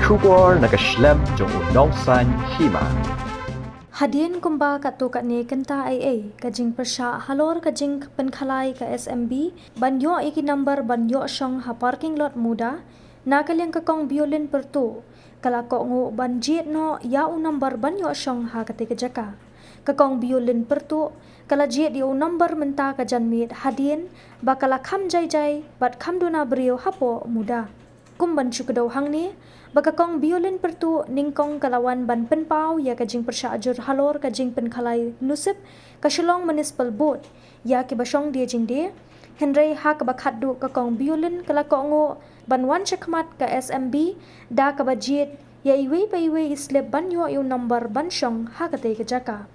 Shubor nakaslem jong unong san Hima. Hadian kumba katu katne kenta AA ka Jingpyrshah halor ka jing Khalai ka SMB banyo iki number banyo syong ha parking lot muda Naka liang ka kong Biolin Pyrtuh kala ko ngu banjit no ya u number banyo syong ha kate ka jaka ka kong Biolin Pyrtuh kala jit yu number menta ka janmit hadian bakala kham jai bat kham duna brio hapo muda kumban chukadaw hang ni baka kong Biolin Pyrtuh ningkong kalawan ban penpau ya ka Jingpyrshah ajur halor ka jingpen Khalai Nusib ka Shillong Municipal Board ya ki basyong dia jing dia Henry ha ka bakhat du ka kong Biolin kala ko ngo ban wan chakmat ka SMB da ka bajit ya iwe pa iwe islep ban yo yu number ban syong ha ka te ka jaka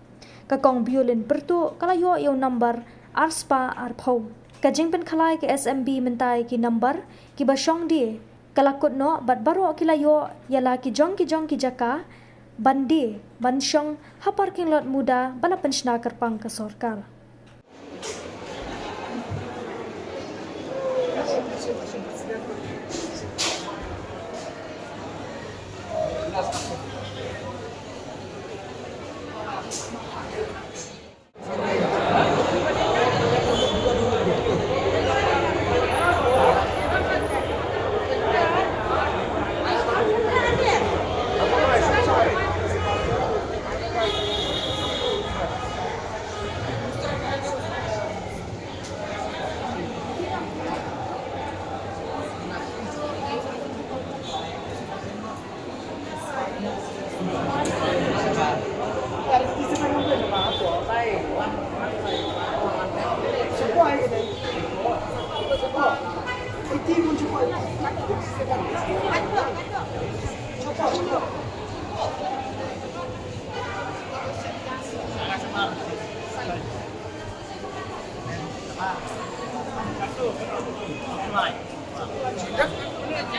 ka kong Biolin Pyrtuh kala yo yu number arspa arpau ka jingpen Khalai ka SMB mentai ki number ki basyong dia kalakut no bat baro kilayo yala ki jong ki jaka bandi bansyong ha parking lot muda bala penshna kerpang ka sorkar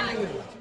Kaba.